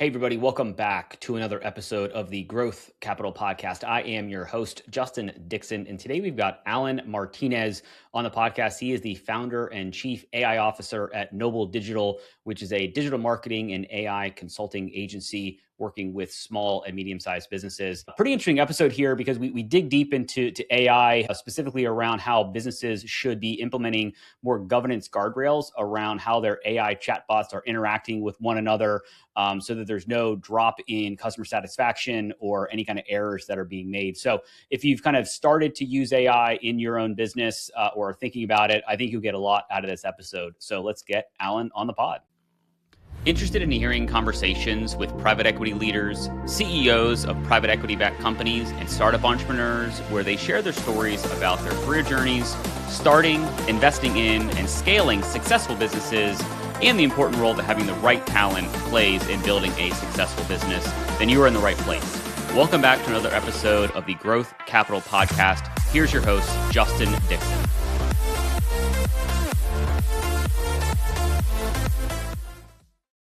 Hey, everybody, welcome back to another episode of the Growth Capital Podcast. I am your host, Justin Dixon, and today we've got Allen Martinez on the podcast. He is the founder and chief AI officer at Noble Digital, which is a digital marketing and AI consulting agency working with small and medium-sized businesses. A pretty interesting episode here because we dig deep into AI, specifically around how businesses should be implementing more governance guardrails around how their AI chatbots are interacting with one another, so that there's no drop in customer satisfaction or any kind of errors that are being made. So if you've kind of started to use AI in your own business or thinking about it, I think you'll get a lot out of this episode. So let's get Allen on the pod. Interested in hearing conversations with private equity leaders, CEOs of private equity-backed companies, and startup entrepreneurs where they share their stories about their career journeys, starting, investing in, and scaling successful businesses, and the important role that having the right talent plays in building a successful business, then you are in the right place. Welcome back to another episode of the Growth Capital Podcast. Here's your host, Justin Dixon.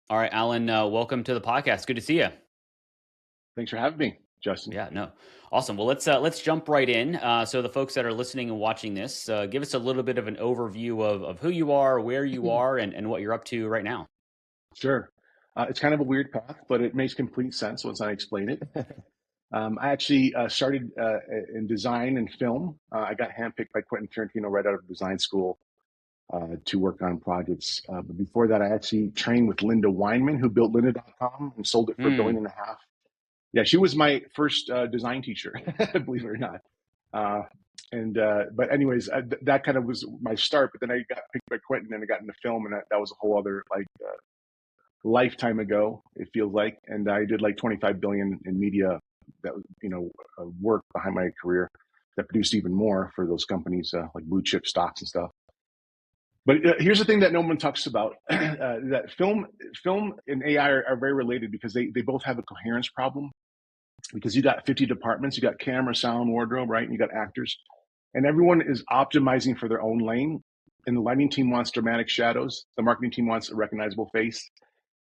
All right, Allen, welcome to the podcast. Good to see you. Thanks for having me, Justin. Yeah, no, awesome. Well, let's jump right in. So the folks that are listening and watching this, give us a little bit of an overview of who you are, where you are, and what you're up to right now. Sure. It's kind of a weird path, but it makes complete sense once I explain it. I actually started in design and film. I got handpicked by Quentin Tarantino right out of design school to work on projects. But before that, I actually trained with Linda Weinman, who built lynda.com and sold it for $1.5 billion. Yeah, she was my first design teacher, believe it or not. But anyways, that kind of was my start. But then I got picked by Quentin and I got into film, and that was a whole other lifetime ago, it feels like. And I did like 25 billion in media that was, work behind my career that produced even more for those companies, like blue chip stocks and stuff. But here's the thing that no one talks about: that film and AI are very related because they both have a coherence problem. Because you got 50 departments, you got camera, sound, wardrobe, right? And you got actors, and everyone is optimizing for their own lane. And the lighting team wants dramatic shadows. The marketing team wants a recognizable face.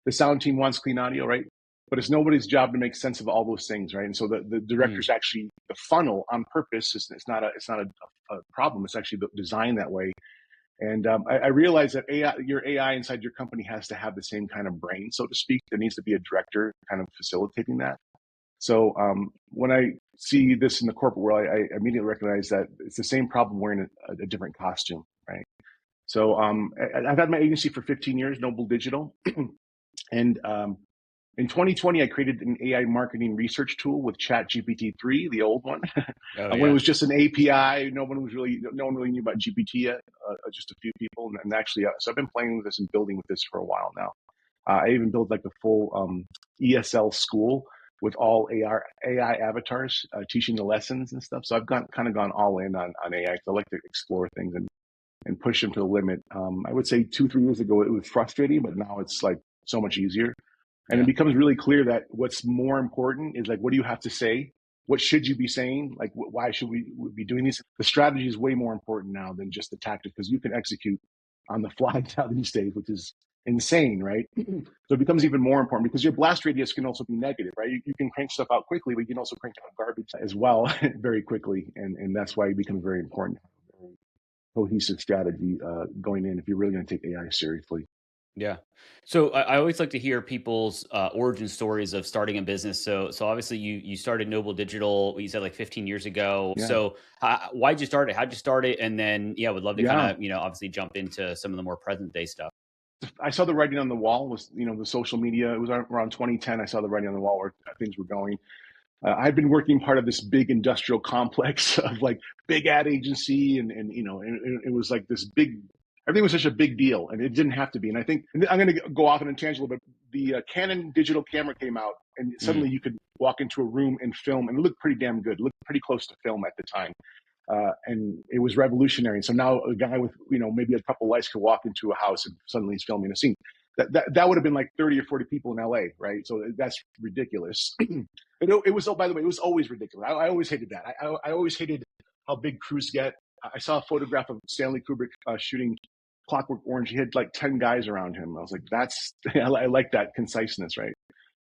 The sound team wants clean audio, right? But it's nobody's job to make sense of all those things, right? And so the director's actually the funnel on purpose. It's not a problem. It's actually designed that way. And I realized that your AI inside your company has to have the same kind of brain, so to speak. There needs to be a director kind of facilitating that. So when I see this in the corporate world, I immediately recognize that it's the same problem wearing a different costume, right? So I've had my agency for 15 years, Noble Digital. And in 2020, I created an AI marketing research tool with ChatGPT-3, the old one. When it was just an API, no one really knew about GPT yet, just a few people. And actually, so I've been playing with this and building with this for a while now. I even built like the full ESL school with all AI avatars teaching the lessons and stuff. So I've kind of gone all in on AI because I like to explore things and push them to the limit. I would say 2-3 years ago, it was frustrating, but now it's like so much easier. And it becomes really clear that what's more important is like, what do you have to say? What should you be saying? Like, why should we be doing these? The strategy is way more important now than just the tactic, because you can execute on the fly now these days, which is insane, right? So it becomes even more important because your blast radius can also be negative, right? You can crank stuff out quickly, but you can also crank out garbage as well very quickly. And that's why it becomes very important to have a very cohesive strategy going in if you're really going to take AI seriously. Yeah. So I always like to hear people's origin stories of starting a business. So obviously you started Noble Digital, you said like 15 years ago. Yeah. So why'd you start it? How'd you start it? And then, would love to kind of, obviously jump into some of the more present day stuff. I saw the writing on the wall was, the social media. It was around 2010. I saw the writing on the wall where things were going. I'd been working part of this big industrial complex of like big ad agency. And it was like this big, everything was such a big deal, and it didn't have to be. And I think I'm going to go off on a tangent, but the Canon digital camera came out, and suddenly you could walk into a room and film, and it looked pretty damn good. It looked pretty close to film at the time. And it was revolutionary. And so now a guy with, maybe a couple lights could walk into a house and suddenly he's filming a scene. That would have been like 30 or 40 people in LA, right? So that's ridiculous. It was, by the way, it was always ridiculous. I always hated that. I always hated how big crews get. I saw a photograph of Stanley Kubrick shooting Clockwork Orange. He had like 10 guys around him. I was like, I like that conciseness, right?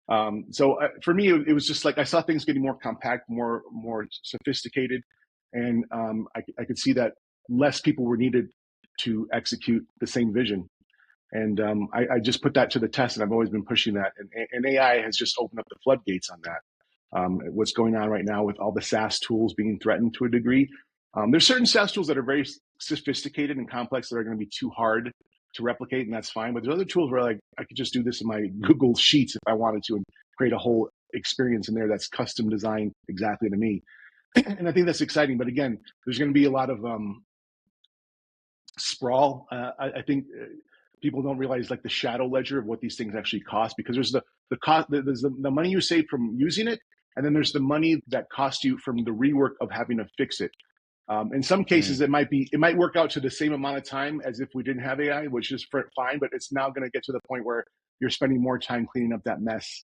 For me, it was just like I saw things getting more compact, more sophisticated, and I could see that less people were needed to execute the same vision. And I just put that to the test, and I've always been pushing that. And AI has just opened up the floodgates on that. What's going on right now with all the SaaS tools being threatened to a degree. There's certain SaaS tools that are very sophisticated and complex that are going to be too hard to replicate, and that's fine. But there's other tools where like I could just do this in my Google Sheets if I wanted to and create a whole experience in there that's custom designed exactly to me. And I think that's exciting. But again, there's going to be a lot of sprawl. I think people don't realize like the shadow ledger of what these things actually cost, because there's the cost, there's the money you save from using it, and then there's the money that costs you from the rework of having to fix it. In some cases, it might work out to the same amount of time as if we didn't have AI, which is fine. But it's now going to get to the point where you're spending more time cleaning up that mess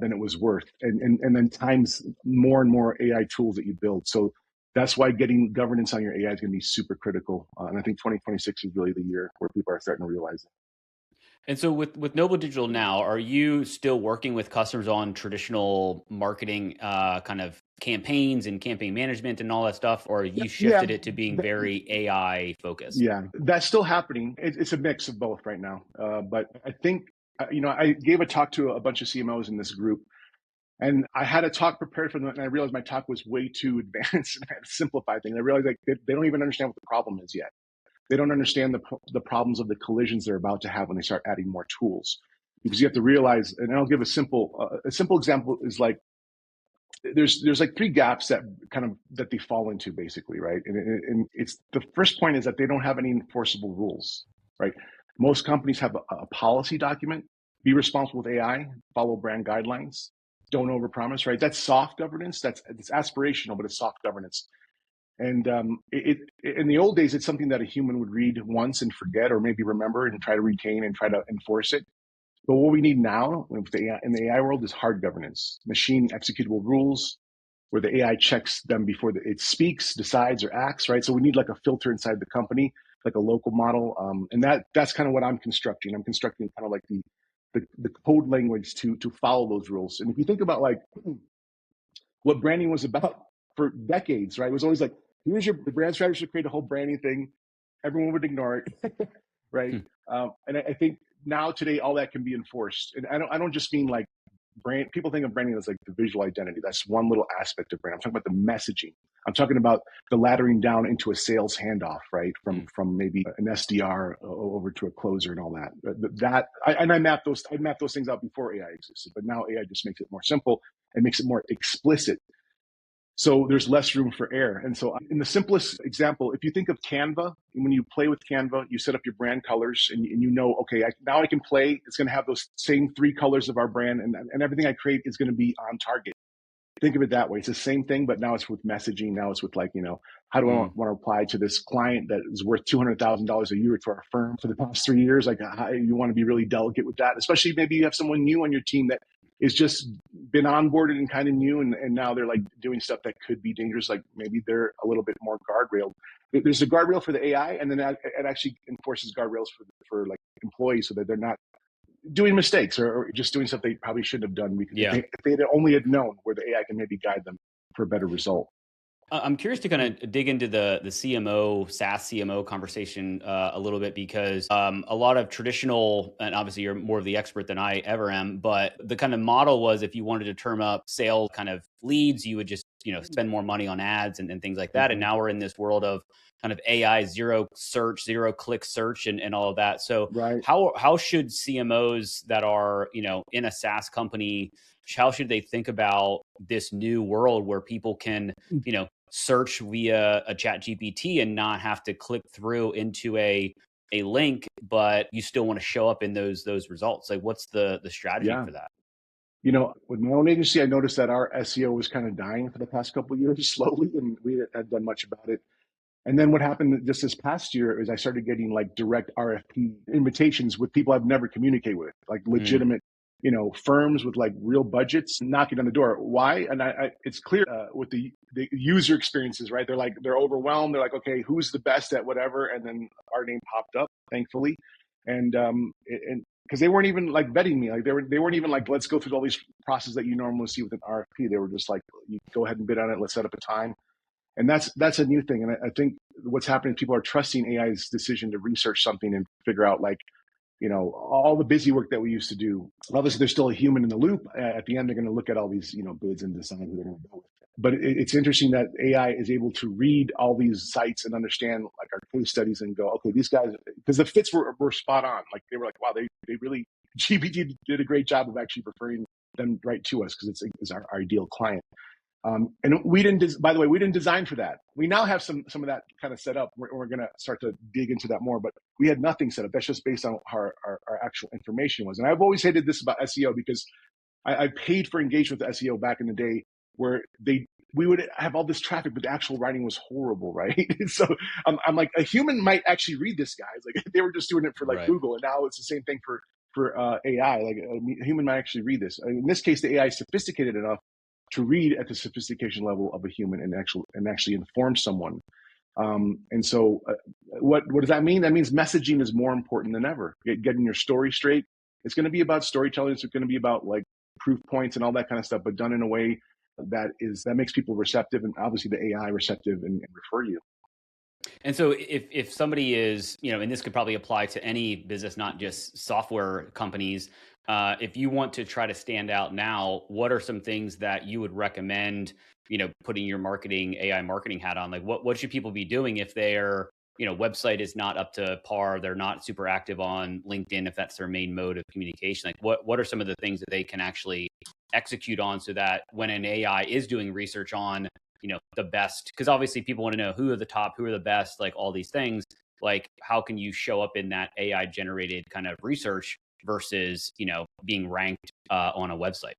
than it was worth, and then times more and more AI tools that you build. So that's why getting governance on your AI is going to be super critical. And I think 2026 is really the year where people are starting to realize it. And so with Noble Digital now, are you still working with customers on traditional marketing kind of campaigns and campaign management and all that stuff, or you shifted it to being very AI focused? Yeah, that's still happening. It's a mix of both right now. But I think, I gave a talk to a bunch of CMOs in this group, and I had a talk prepared for them, and I realized my talk was way too advanced and I had to simplify things. I realized like they don't even understand what the problem is yet. They don't understand the problems of the collisions they're about to have when they start adding more tools. Because you have to realize, and I'll give a simple example is like, there's like three gaps that they fall into basically, right? And it's the first point is that they don't have any enforceable rules, right? Most companies have a policy document: be responsible with AI, follow brand guidelines, don't overpromise, right? That's soft governance. It's aspirational, but it's soft governance. And in the old days, it's something that a human would read once and forget, or maybe remember and try to retain and try to enforce it. But what we need now in the AI world is hard governance, machine-executable rules, where the AI checks them before it speaks, decides, or acts, right? So we need like a filter inside the company, like a local model. And that's kind of what I'm constructing. I'm constructing kind of like the code language to follow those rules. And if you think about like what branding was about for decades, right? It was always like, here's the brand strategy to create a whole branding thing. Everyone would ignore it, right? And I think now today, all that can be enforced. And I don't just mean like brand. People think of branding as like the visual identity. That's one little aspect of brand. I'm talking about the messaging. I'm talking about the laddering down into a sales handoff, right? From maybe an SDR over to a closer and all that. I mapped those things out before AI existed, but now AI just makes it more simple and makes it more explicit. So there's less room for error. And so in the simplest example, if you think of Canva, when you play with Canva, you set up your brand colors and you know, okay, now I can play. It's going to have those same three colors of our brand, and everything I create is going to be on target. Think of it that way. It's the same thing, but now it's with messaging. Now it's with like, how do I want to apply to this client that is worth $200,000 a year to our firm for the past 3 years? Like, you want to be really delicate with that, especially maybe you have someone new on your team that is just been onboarded and kind of new, and now they're like doing stuff that could be dangerous. Like maybe they're a little bit more guardrailed. There's a guardrail for the AI, and then it actually enforces guardrails for like employees so that they're not doing mistakes or just doing stuff they probably shouldn't have done. Because if they only had known, where the AI can maybe guide them for a better result. I'm curious to kind of dig into the CMO, SaaS CMO conversation a little bit, because a lot of traditional, and obviously you're more of the expert than I ever am, but the kind of model was if you wanted to term up sales kind of leads, you would just, spend more money on ads and things like that. Mm-hmm. And now we're in this world of kind of AI, zero click search and all of that. So how should CMOs that are, in a SaaS company, how should they think about this new world where people can, search via a chat GPT and not have to click through into a link, but you still want to show up in those results? Like, what's the strategy for that? With my own agency, I noticed that our SEO was kind of dying for the past couple of years slowly, and we hadn't done much about it. And then what happened just this past year is I started getting like direct RFP invitations with people I've never communicated with, like legitimate, firms with like real budgets knocking on the door. Why? And it's clear with the user experiences, right? They're overwhelmed. They're like, okay, who's the best at whatever? And then our name popped up, thankfully. And because they weren't even like vetting me. Like they weren't even like, let's go through all these processes that you normally see with an RFP. They were just like, you go ahead and bid on it. Let's set up a time. And that's a new thing. And I think what's happening, people are trusting AI's decision to research something and figure out like, all the busy work that we used to do. Obviously, there's still a human in the loop. At the end, they're going to look at all these, bids and decide who they're going to go with. But it's interesting that AI is able to read all these sites and understand like our case studies and go, okay, these guys, because the fits were spot on. Like they were like, wow, they really, GPT did a great job of actually referring them right to us because it's our ideal client. And we didn't, by the way, we didn't design for that. We now have some of that kind of set up. We're going to start to dig into that more, but we had nothing set up. That's just based on how our actual information was. And I've always hated this about SEO because I paid for engagement with SEO back in the day where we would have all this traffic, but the actual writing was horrible, right? So I'm like, a human might actually read this, guys. Like they were just doing it for like Google, and now it's the same thing for AI. Like a human might actually read this. In this case, the AI is sophisticated enough to read at the sophistication level of a human and actually inform someone. And so what does that mean? That means messaging is more important than ever. Getting your story straight. It's going to be about storytelling. It's going to be about like proof points and all that kind of stuff, but done in a way that makes people receptive, and obviously the AI receptive and refer you. And so if somebody is, and this could probably apply to any business, not just software companies, if you want to try to stand out now, what are some things that you would recommend, putting your AI marketing hat on? Like what should people be doing if their, website is not up to par, they're not super active on LinkedIn, if that's their main mode of communication? Like what are some of the things that they can actually execute on so that when an AI is doing research on, the best, because obviously people want to know who are the top, who are the best, like all these things, like how can you show up in that AI generated kind of research versus, being ranked on a website?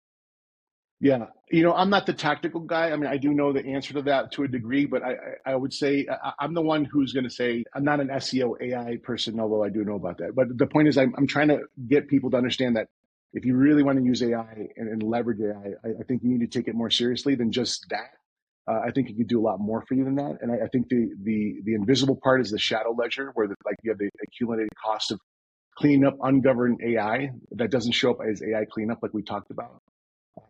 Yeah. I'm not the tactical guy. I mean, I do know the answer to that to a degree, but I would say I'm the one who's going to say I'm not an SEO AI person, although I do know about that. But the point is I'm trying to get people to understand that if you really want to use AI and leverage AI, I think you need to take it more seriously than just that. I think it could do a lot more for you than that. And I think the invisible part is the shadow ledger, where you have the accumulated cost of cleaning up ungoverned AI that doesn't show up as AI cleanup, like we talked about.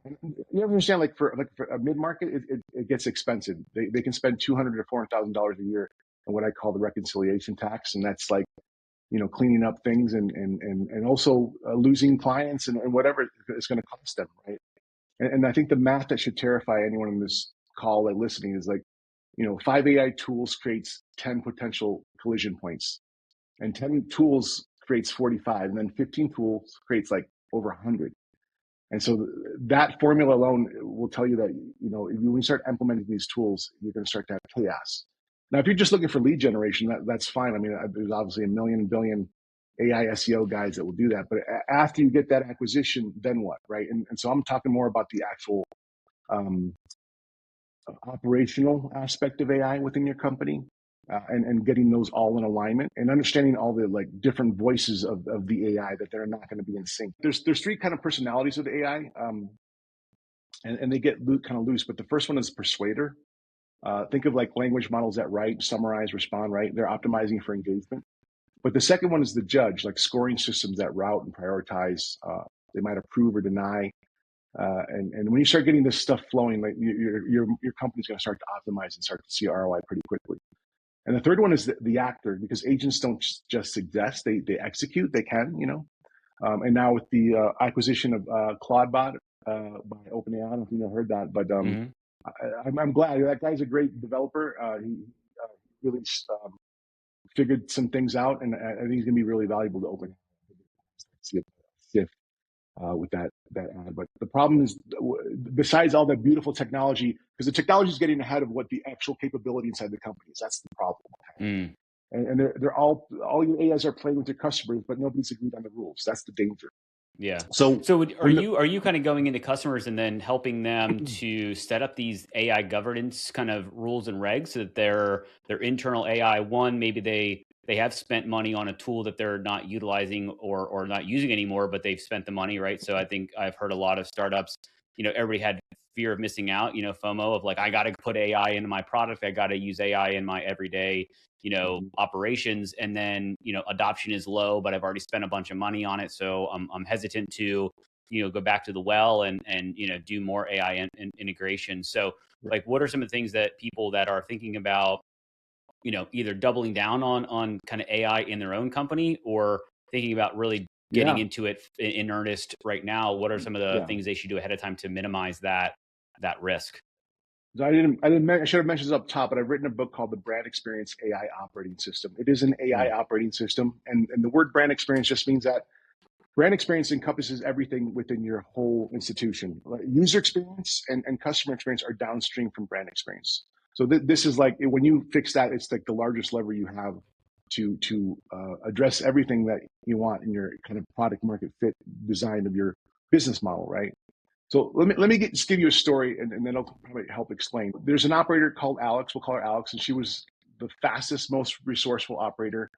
And you understand, like for a mid market, it gets expensive. They can spend $200,000 to $400,000 a year on what I call the reconciliation tax, and that's like cleaning up things and also losing clients and whatever it's going to cost them, right? And I think the math that should terrify anyone in this call that listening is like, 5 AI tools creates 10 potential collision points, and 10 tools creates 45, and then 15 tools creates like over 100. And so that formula alone will tell you that, when you start implementing these tools, you're going to start to have chaos. Now, if you're just looking for lead generation, that's fine. I mean, there's obviously a billion AI SEO guys that will do that. But after you get that acquisition, then what, right? And so I'm talking more about the actual operational aspect of AI within your company. And getting those all in alignment and understanding all the like different voices of the AI, that they're not going to be in sync. There's three kind of personalities of the AI, and they get kind of loose. But the first one is persuader. Think of like language models that write, summarize, respond, right? They're optimizing for engagement. But the second one is the judge, like scoring systems that route and prioritize. They might approve or deny. And when you start getting this stuff flowing, like your company's going to start to optimize and start to see ROI pretty quickly. And the third one is the actor, because agents don't just suggest, they execute, they can, and now with the acquisition of Claudebot by OpenAI, I don't know if you've heard that, but I'm glad. That guy's a great developer. He really figured some things out, and I think he's going to be really valuable to OpenAI. See if with that ad. But the problem is, besides all that beautiful technology, because the technology is getting ahead of what the actual capability inside the company is. That's the problem. And they're all your AIs are playing with their customers, but nobody's agreed on the rules. That's the danger. Yeah. So are you kind of going into customers and then helping them to set up these AI governance kind of rules and regs so that their internal AI, one, maybe they have spent money on a tool that they're not utilizing or not using anymore, but they've spent the money, right? So I think I've heard a lot of startups, everybody had fear of missing out, FOMO of like, I got to put AI into my product. I got to use AI in my everyday, operations. And then, adoption is low, but I've already spent a bunch of money on it. So I'm hesitant to, go back to the well and do more AI integration. So like, what are some of the things that people that are thinking about, either doubling down on kind of AI in their own company or thinking about really getting Yeah. into it in earnest right now? What are some of the Yeah. things they should do ahead of time to minimize that risk? I should have mentioned this up top, but I've written a book called The Brand Experience AI Operating System. It is an AI operating system. And the word brand experience just means that brand experience encompasses everything within your whole institution. Like user experience and customer experience are downstream from brand experience. So this is like, when you fix that, it's like the largest lever you have to address everything that you want in your kind of product market fit design of your business model, right? So let me just give you a story, and then it'll probably help explain. There's an operator called Alex. We'll call her Alex, and she was the fastest, most resourceful operator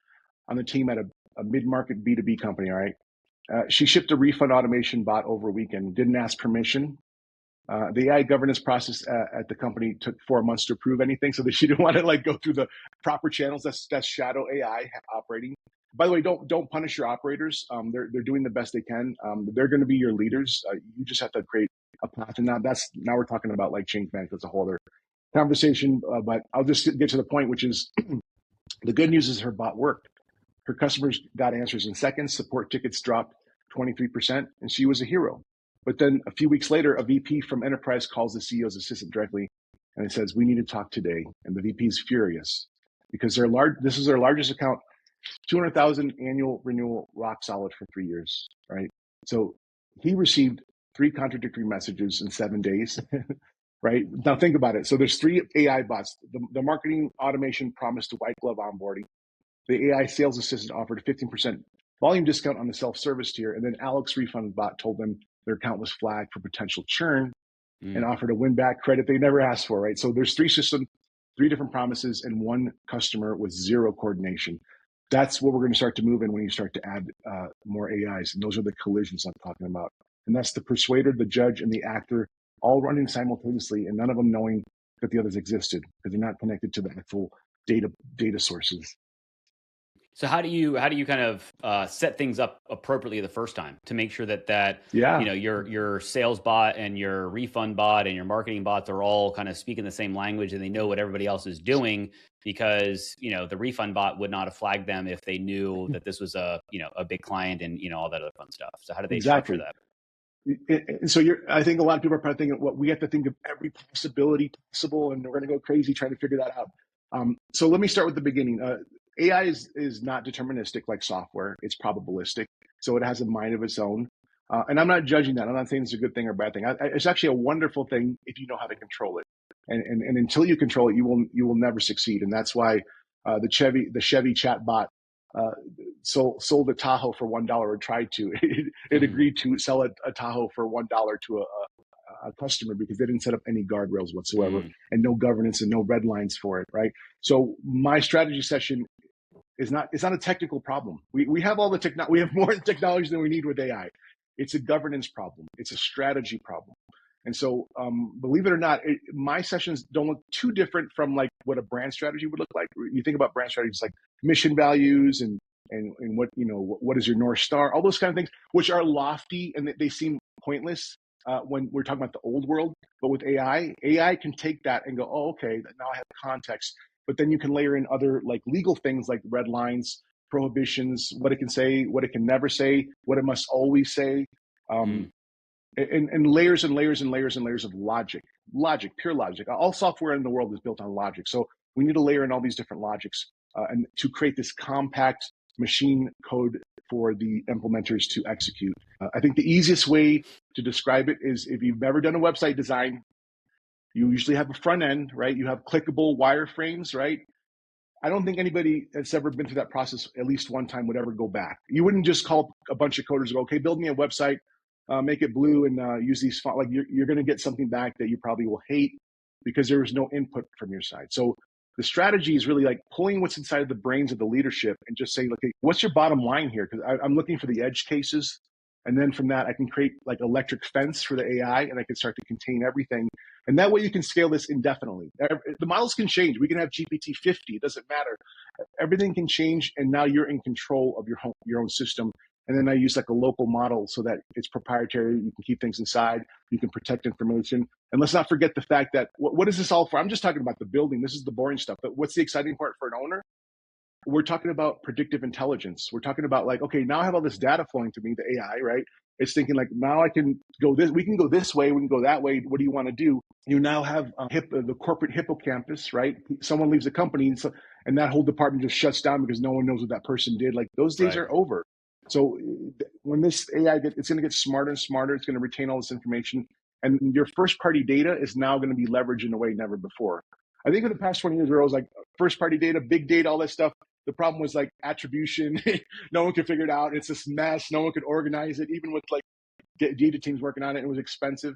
on the team at a mid-market B2B company. All right, she shipped a refund automation bot over a weekend. Didn't ask permission. The AI governance process at the company took 4 months to approve anything, so that she didn't want to like go through the proper channels. That's shadow AI operating. By the way, don't punish your operators. They're doing the best they can. They're going to be your leaders. You just have to create a path, and now we're talking about like change management. It's a whole other conversation. But I'll just get to the point, which is the good news is her bot worked. Her customers got answers in seconds. Support tickets dropped 23%, and she was a hero. But then a few weeks later, a VP from enterprise calls the CEO's assistant directly, and it says, "We need to talk today." And the VP is furious because this is their largest account. 200,000 annual renewal, rock solid for 3 years, right? So he received 3 contradictory messages in 7 days, right? Now think about it. So there's 3 AI bots. The marketing automation promised a white glove onboarding. The AI sales assistant offered a 15% volume discount on the self-service tier. And then Alex refund bot told them their account was flagged for potential churn and offered a win back credit they never asked for, right? So there's 3 systems, 3 different promises, and 1 customer with 0 coordination. That's what we're going to start to move in when you start to add more AIs. And those are the collisions I'm talking about. And that's the persuader, the judge, and the actor all running simultaneously, and none of them knowing that the others existed because they're not connected to the actual data sources. So how do you kind of set things up appropriately the first time to make sure that Yeah, your sales bot and your refund bot and your marketing bots are all kind of speaking the same language and they know what everybody else is doing? Because the refund bot would not have flagged them if they knew that this was a big client and all that other fun stuff. So how do they structure exactly. that? And so I think a lot of people are probably thinking, well, we have to think of every possibility possible, and we're going to go crazy trying to figure that out. So let me start with the beginning. AI is not deterministic like software. It's probabilistic. So it has a mind of its own. And I'm not judging that. I'm not saying it's a good thing or bad thing. It's actually a wonderful thing if you know how to control it. And until you control it, you will never succeed. And that's why the Chevy chat bot sold a Tahoe for $1 or tried to. It agreed to sell a Tahoe for $1 to a customer because they didn't set up any guardrails whatsoever and no governance and no red lines for it, right? So my strategy session it's not a technical problem. We have all the we have more technology than we need with AI. It's a governance problem. It's a strategy problem. And so, believe it or not, my sessions don't look too different from like what a brand strategy would look like. You think about brand strategies like mission values and what what is your North Star, all those kind of things, which are lofty and they seem pointless when we're talking about the old world. But with AI can take that and go, oh, okay, now I have context. But then you can layer in other like legal things like red lines, prohibitions, what it can say, what it can never say, what it must always say, and layers and layers and layers and layers of logic, pure logic. All software in the world is built on logic. So we need to layer in all these different logics and to create this compact machine code for the implementers to execute. I think the easiest way to describe it is if you've never done a website design, you usually have a front end, right? You have clickable wireframes, right? I don't think anybody that's ever been through that process at least one time would ever go back. You wouldn't just call a bunch of coders and go, okay, build me a website, make it blue and use these fonts. Like you're going to get something back that you probably will hate because there was no input from your side. So the strategy is really like pulling what's inside of the brains of the leadership and just saying, okay, what's your bottom line here? Because I'm looking for the edge cases. And then from that, I can create like electric fence for the AI, and I can start to contain everything. And that way you can scale this indefinitely. The models can change. We can have GPT-50. It doesn't matter. Everything can change, and now you're in control of your own system. And then I use like a local model so that it's proprietary. You can keep things inside. You can protect information. And let's not forget the fact that what is this all for? I'm just talking about the building. This is the boring stuff. But what's the exciting part for an owner? We're talking about predictive intelligence. We're talking about like, okay, now I have all this data flowing to me, the AI, right? It's thinking like, now I can go this, we can go this way, we can go that way. What do you want to do? You now have the corporate hippocampus, right? Someone leaves the company and that whole department just shuts down because no one knows what that person did. Like those days are over. So when this AI it's going to get smarter and smarter. It's going to retain all this information. And your first party data is now going to be leveraged in a way never before. I think in the past 20 years, where it was like first party data, big data, all that stuff. The problem was like attribution. No one could figure it out. It's this mess. No one could organize it. Even with like data teams working on it, it was expensive.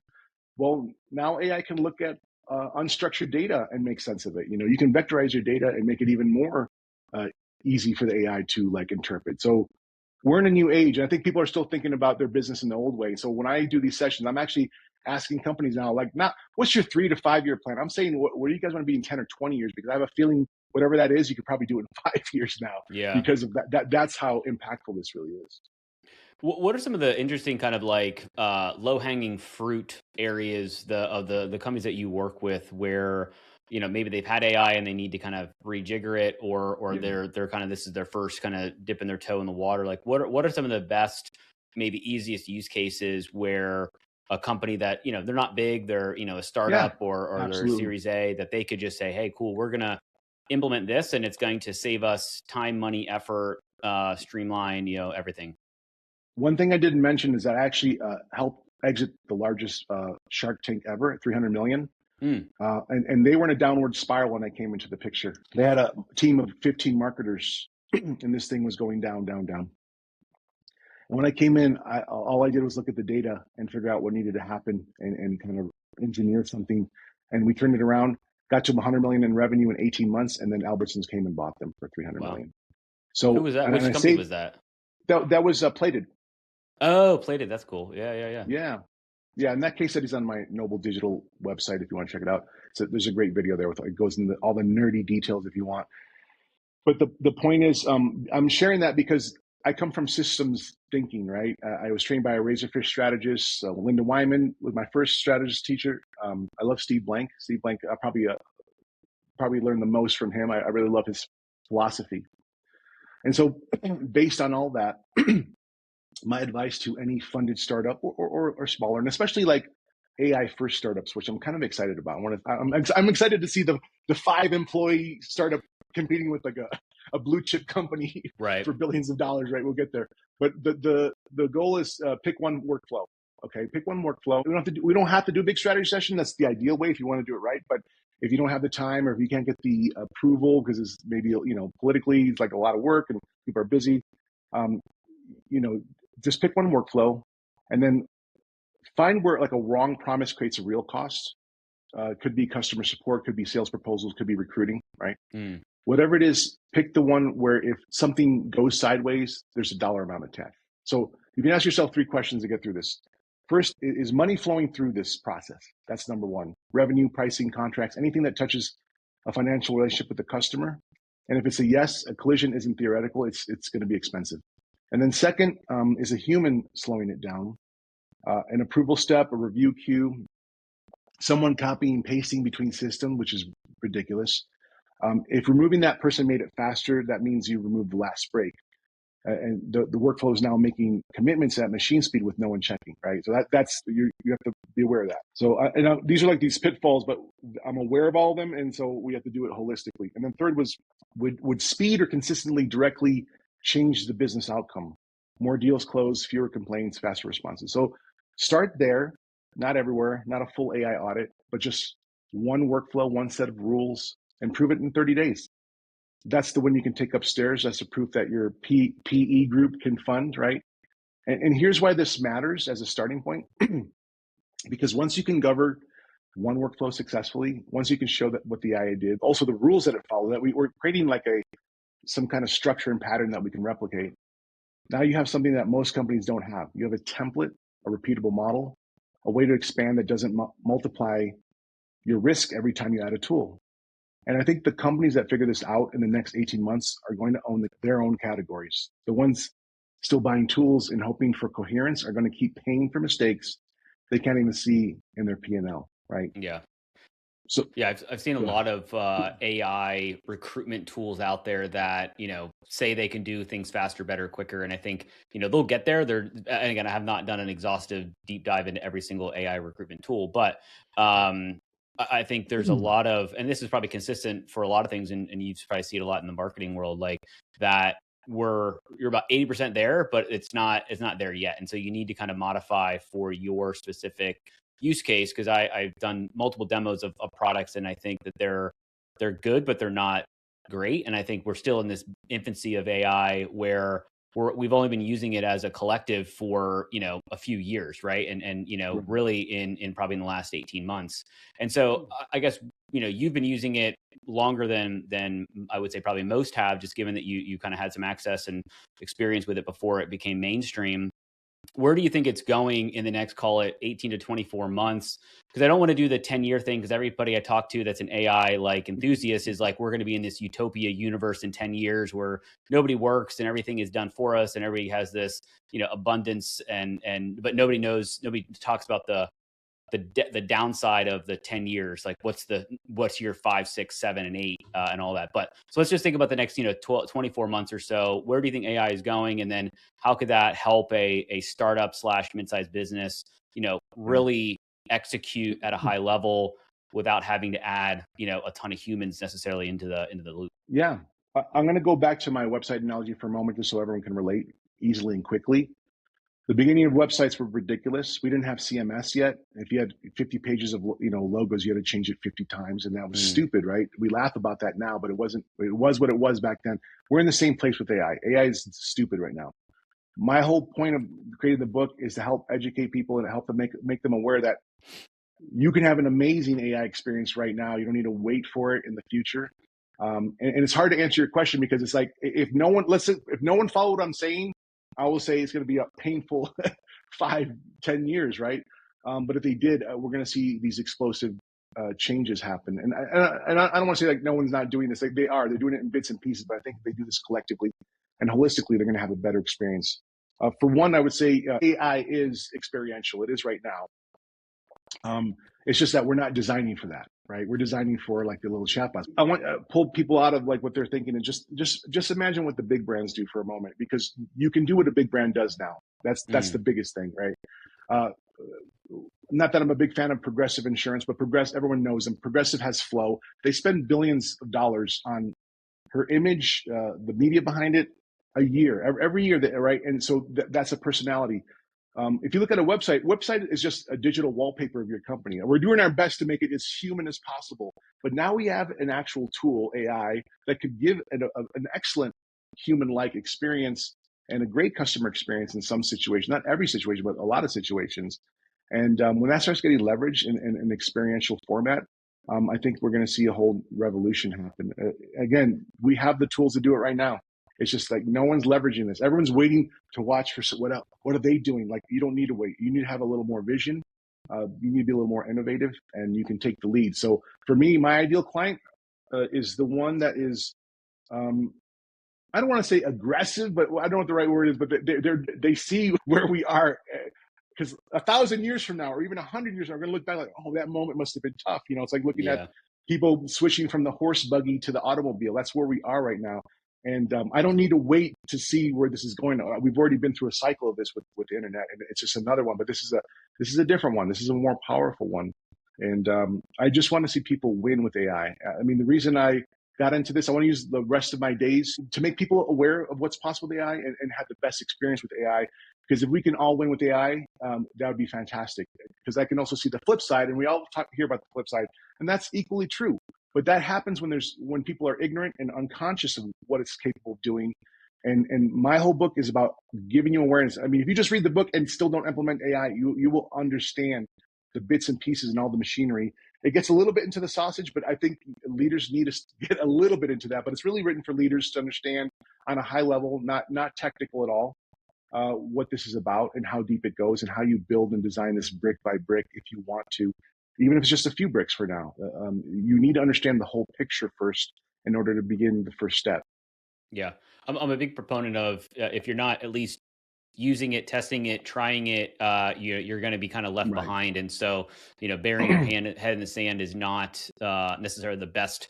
Well, now AI can look at unstructured data and make sense of it. You can vectorize your data and make it even more easy for the AI to like interpret. So we're in a new age. And I think people are still thinking about their business in the old way. So when I do these sessions, I'm actually asking companies now, like, not what's your 3 to 5 year plan? I'm saying, where do you guys want to be in 10 or 20 years? Because I have a feeling whatever that is, you could probably do it in 5 years now. Yeah. Because of that's how impactful this really is. What are some of the interesting kind of like low hanging fruit areas of the companies that you work with where, maybe they've had AI and they need to kind of rejigger it, or they're kind of, this is their first kind of dipping their toe in the water. Like what are some of the best, maybe easiest use cases where a company that, they're not big, they're, a startup or they're a Series A, that they could just say, hey, cool, we're going to implement this and it's going to save us time, money, effort, streamline, everything. One thing I didn't mention is that I actually helped exit the largest Shark Tank ever at 300 million. And they were in a downward spiral when I came into the picture. They had a team of 15 marketers and this thing was going down, down, down. And when I came in, all I did was look at the data and figure out what needed to happen and kind of engineer something. And we turned it around, got to 100 million in revenue in 18 months. And then Albertsons came and bought them for 300 million. So who was that? Which company was that? That was Plated. Oh, Plated. That's cool. Yeah. Yeah. In that case study's on my Noble Digital website if you want to check it out. So there's a great video there with it goes into all the nerdy details if you want. But the point is, I'm sharing that because I come from systems thinking, right? I was trained by a Razorfish strategist. Linda Wyman was my first strategist teacher. I love Steve Blank. Steve Blank, I probably learned the most from him. I really love his philosophy. And so based on all that, my advice to any funded startup or smaller, and especially like AI first startups, which I'm kind of excited about. I'm excited to see the 5-employee startup competing with like a blue chip company for billions of dollars, right? We'll get there. But the goal is pick one workflow. Okay, pick one workflow. We don't have to do a big strategy session. That's the ideal way if you want to do it right. But if you don't have the time or if you can't get the approval because it's maybe politically it's like a lot of work and people are busy, just pick one workflow and then find where like a wrong promise creates a real cost. Could be customer support, could be sales proposals, could be recruiting, right? Whatever it is, pick the one where if something goes sideways, there's a dollar amount attached. So you can ask yourself 3 questions to get through this. First, is money flowing through this process? That's number one. Revenue, pricing, contracts, anything that touches a financial relationship with the customer. And if it's a yes, a collision isn't theoretical, it's going to be expensive. And then second, is a human slowing it down? An approval step, a review queue, someone copying and pasting between systems, which is ridiculous. If removing that person made it faster, that means you removed the last break. And the workflow is now making commitments at machine speed with no one checking, right? So that's you have to be aware of that. So these are like these pitfalls, but I'm aware of all of them, and so we have to do it holistically. And then third was would speed or consistently directly change the business outcome? More deals closed, fewer complaints, faster responses. So start there, not everywhere, not a full AI audit, but just one workflow, one set of rules, and prove it in 30 days. That's the one you can take upstairs. That's the proof that your PE group can fund, right? And here's why this matters as a starting point. Because once you can govern one workflow successfully, once you can show that what the AI did, also the rules that it followed, that we're creating like some kind of structure and pattern that we can replicate. Now you have something that most companies don't have. You have a template, a repeatable model, a way to expand that doesn't multiply your risk every time you add a tool. And I think the companies that figure this out in the next 18 months are going to own their own categories. The ones still buying tools and hoping for coherence are going to keep paying for mistakes they can't even see in their P&L, right? Yeah. So Yeah, I've seen a lot of AI recruitment tools out there that, say they can do things faster, better, quicker. And I think, they'll get there. And again, I have not done an exhaustive deep dive into every single AI recruitment tool, but I think there's a lot of, and this is probably consistent for a lot of things, and you probably see it a lot in the marketing world, like that you're about 80% there, but it's not there yet. And so you need to kind of modify for your specific use case, because I've done multiple demos of products, and I think that they're good, but they're not great. And I think we're still in this infancy of AI where we've only been using it as a collective for a few years, right? And really in probably in the last 18 months. And so I guess you've been using it longer than I would say probably most have, just given that you kind of had some access and experience with it before it became mainstream. Where do you think it's going in the next, call it 18 to 24 months? Because I don't want to do the 10-year thing, because everybody I talk to that's an AI like enthusiast is like, we're going to be in this utopia universe in 10 years where nobody works and everything is done for us and everybody has this, abundance but nobody talks about the downside of the 10 years, like what's your 5, 6, 7, and 8 and all that. But so let's just think about the next 12, 24 months or so. Where do you think AI is going, and then how could that help a startup / mid-sized business really execute at a high level without having to add a ton of humans necessarily into the loop? yeah, I'm going to go back to my website analogy for a moment, just so everyone can relate easily and quickly. The beginning of websites were ridiculous. We didn't have CMS yet. If you had 50 pages of logos, you had to change it 50 times, and that was stupid, right? We laugh about that now, but it wasn't. It was what it was back then. We're in the same place with AI. AI is stupid right now. My whole point of creating the book is to help educate people and help them make them aware that you can have an amazing AI experience right now. You don't need to wait for it in the future. And it's hard to answer your question, because it's like, if no one followed what I'm saying, I will say it's going to be a painful 5-10 years, right? But if they did, we're going to see these explosive changes happen. And I don't want to say like no one's not doing this. Like they're doing it in bits and pieces, but I think if they do this collectively and holistically, they're going to have a better experience. For one, I would say AI is experiential. It is right now. It's just that we're not designing for that, right? We're designing for like the little chatbots. I want to pull people out of like what they're thinking, and just imagine what the big brands do for a moment, because you can do what a big brand does now. That's the biggest thing, right? Not that I'm a big fan of Progressive Insurance, but everyone knows them. Progressive has Flow. They spend billions of dollars on her image, the media behind it, a year, every year, right? And so that's a personality. If you look at a website is just a digital wallpaper of your company. And we're doing our best to make it as human as possible. But now we have an actual tool, AI, that could give an excellent human-like experience and a great customer experience in some situations. Not every situation, but a lot of situations. And when that starts getting leveraged in an experiential format, I think we're going to see a whole revolution happen. Again, we have the tools to do it right now. It's just like no one's leveraging this. Everyone's waiting to watch for what else. What are they doing? Like, you don't need to wait. You need to have a little more vision. You need to be a little more innovative, and you can take the lead. So for me, my ideal client is the one that is, I don't want to say aggressive, but I don't know what the right word is, but they see where we are. Because 1,000 years from now, or even 100 years from now, we're going to look back like, oh, that moment must have been tough. It's like looking at people switching from the horse buggy to the automobile. That's where we are right now. And I don't need to wait to see where this is going. We've already been through a cycle of this with the internet, and it's just another one. But this is a different one. This is a more powerful one. And I just want to see people win with AI. I mean, the reason I got into this, I want to use the rest of my days to make people aware of what's possible with AI and have the best experience with AI. Because if we can all win with AI, that would be fantastic. Because I can also see the flip side, and we all hear about the flip side, and that's equally true. But that happens when people are ignorant and unconscious of what it's capable of doing. And my whole book is about giving you awareness. I mean, if you just read the book and still don't implement AI, you will understand the bits and pieces and all the machinery. It gets a little bit into the sausage, but I think leaders need to get a little bit into that. But it's really written for leaders to understand on a high level, not technical at all. what this is about and how deep it goes and how you build and design this brick by brick if you want to, even if it's just a few bricks for now. You need to understand the whole picture first in order to begin the first step. Yeah. I'm a big proponent of if you're not at least using it, testing it, trying it, you're going to be kind of left Right. behind. And so, burying your head in the sand is not necessarily the best,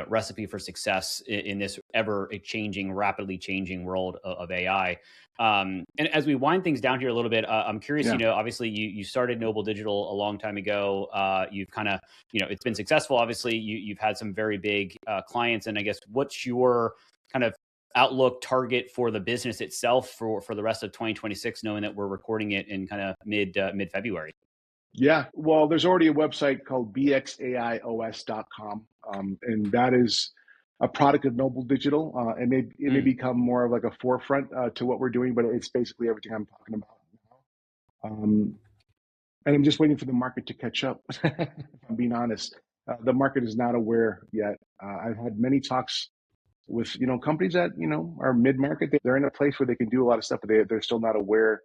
recipe for success in this ever changing, rapidly changing world of AI. And as we wind things down here a little bit, I'm curious, Yeah. obviously you started Noble Digital a long time ago. You've kind of, it's been successful. Obviously you've had some very big clients, and I guess what's your kind of outlook target for the business itself for the rest of 2026, knowing that we're recording it in kind of mid February? Yeah. Well, there's already a website called bxaios.com. And that is a product of Noble Digital. It may become more of like a forefront to what we're doing, but it's basically everything I'm talking about now. And I'm just waiting for the market to catch up. If I'm being honest, the market is not aware yet. I've had many talks with companies that are mid-market. They're in a place where they can do a lot of stuff, but they're still not aware,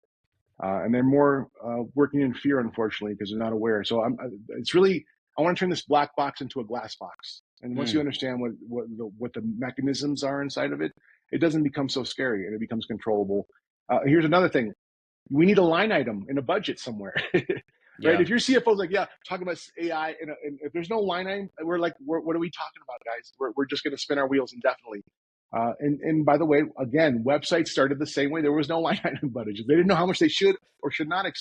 and they're more working in fear, unfortunately, because they're not aware. So it's really, I want to turn this black box into a glass box, and once you understand what the mechanisms are inside of it, it doesn't become so scary and it becomes controllable. Here's another thing: we need a line item in a budget somewhere. Right? Yeah. If your CFO is like, yeah, talking about AI, and if there's no line item, we're like, what are we talking about, guys? We're just going to spin our wheels indefinitely. And by the way, again, websites started the same way. There was no line item budget. They didn't know how much they should or should not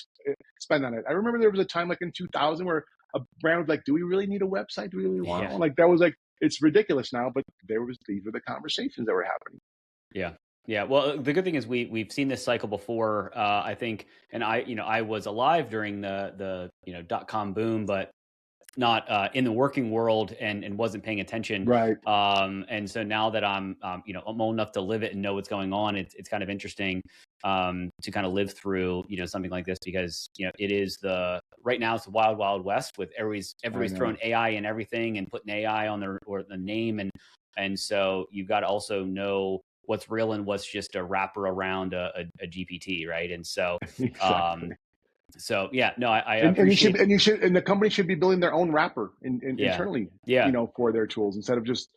spend on it. I remember there was a time like in 2000 where a brand was like, do we really need a website? Do we really want one? Like that was like, it's ridiculous now, but these were the conversations that were happening. Yeah. Yeah. Well, the good thing is we've seen this cycle before. I think, and I was alive during the .com boom, but not in the working world and wasn't paying attention. Right. And so now that I'm old enough to live it and know what's going on, it's kind of interesting to kind of live through something like this, because it is right now it's the wild wild west with everybody's throwing AI and everything and putting AI on the name, and so you've got to also know what's real and what's just a wrapper around a GPT, right? And so Exactly. so yeah, no, I And appreciate. and the company should be building their own wrapper internally, Yeah. for their tools instead of just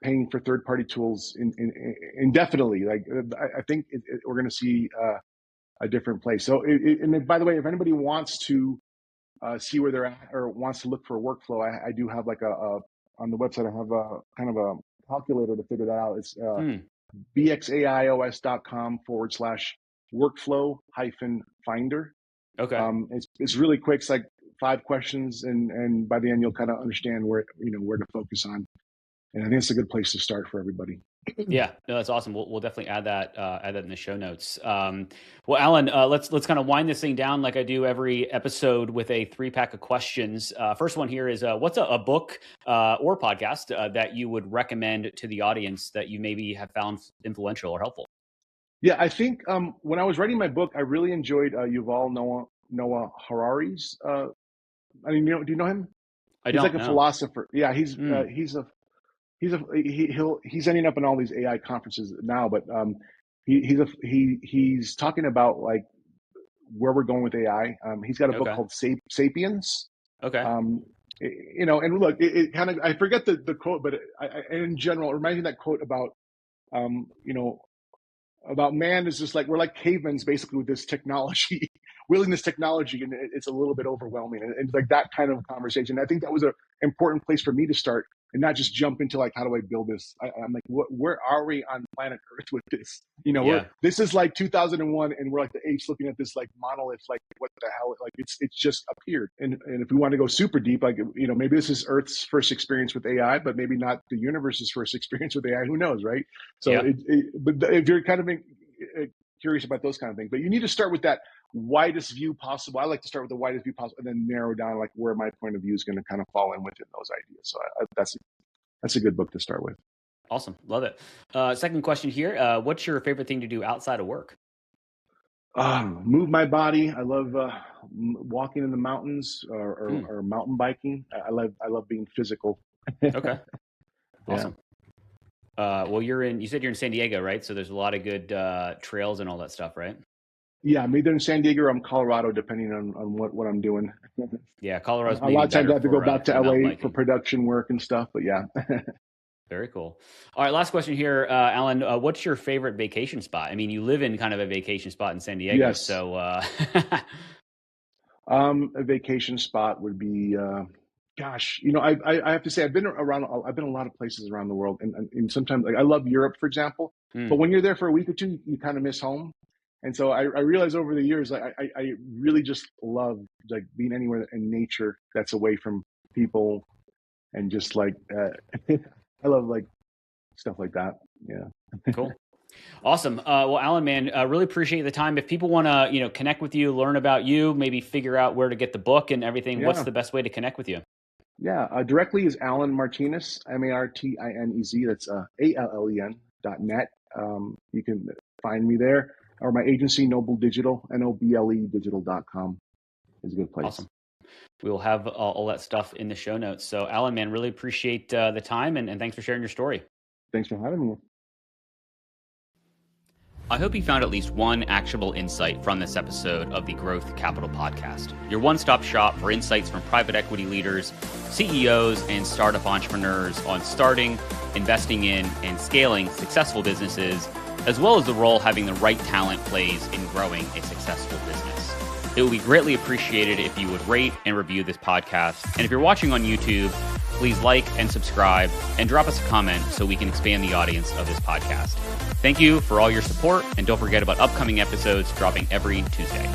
paying for third-party tools indefinitely. Like I think we're going to see a different place. So, and by the way, if anybody wants to see where they're at or wants to look for a workflow, I do have like on the website. I have a kind of a calculator to figure that out. It's bxaios.com/workflow-finder. Okay. It's really quick. It's like 5 questions, and by the end you'll kind of understand where to focus on. And I think it's a good place to start for everybody. Yeah, no, that's awesome. We'll definitely add that in the show notes. Well, Alan, let's kind of wind this thing down like I do every episode with a 3-pack of questions. First one here is what's a book or podcast that you would recommend to the audience that you maybe have found influential or helpful? Yeah, I think when I was writing my book, I really enjoyed Yuval Noah Harari's. I mean, do you know him? I He's don't like a know. philosopher. Yeah, he's ending up in all these AI conferences now, but he's talking about like where we're going with AI. He's got a book Okay. called Sapiens. Okay. And look, it kind of, I forget the quote, but in general, it reminds me of that quote about, um, you know, about man is just like, we're like cavemen basically with this technology, wielding this technology, and it's a little bit overwhelming. And like that kind of conversation. I think that was an important place for me to start and not just jump into like, how do I build this? I'm like, where are we on planet Earth with this? Yeah. This is like 2001 and we're like the apes looking at this like monolith, like what the hell? Like it's just appeared. And if we want to go super deep, like, maybe this is Earth's first experience with AI, but maybe not the universe's first experience with AI. Who knows, right? So, Yeah. but if you're kind of curious about those kind of things, but you need to start with that widest view possible. I like to start with the widest view possible and then narrow down like where my point of view is going to kind of fall in within those ideas. So that's a good book to start with. Awesome. Love it. Second question here. What's your favorite thing to do outside of work? Move my body. I love walking in the mountains or mountain biking. I love being physical. Okay. Awesome. Well, you said you're in San Diego, right? So there's a lot of good trails and all that stuff, right? Yeah, I'm either in San Diego or I'm Colorado, depending on what I'm doing. Yeah, Colorado's A lot maybe of times I better have to go back for to the mountain LA for biking. production work and stuff, but yeah. Very cool. All right, last question here, Alan. What's your favorite vacation spot? I mean, you live in kind of a vacation spot in San Diego, Yes. so A vacation spot would be, gosh, I have to say I've been a lot of places around the world, and sometimes like I love Europe, for example. But hmm, when you're there for a week or two, you kind of miss home. And so I realized over the years, like I really just love like being anywhere in nature that's away from people and just like I love like stuff like that. Yeah. cool. Awesome. Well, Alan, man, really appreciate the time. If people want to, connect with you, learn about you, maybe figure out where to get the book and everything, what's Yeah. the best way to connect with you? Yeah. Directly is Allen Martinez, Martinez. That's ALLEN.net. You can find me there, or my agency, Noble Digital, NOBLE digital.com is a good place. Awesome. We will have all that stuff in the show notes. So, Alan, man, really appreciate the time and thanks for sharing your story. Thanks for having me. I hope you found at least one actionable insight from this episode of the Growth Capital Podcast, your one-stop shop for insights from private equity leaders, CEOs, and startup entrepreneurs on starting, investing in, and scaling successful businesses, as well as the role having the right talent plays in growing a successful business. It would be greatly appreciated if you would rate and review this podcast. And if you're watching on YouTube, please like and subscribe and drop us a comment so we can expand the audience of this podcast. Thank you for all your support, and don't forget about upcoming episodes dropping every Tuesday.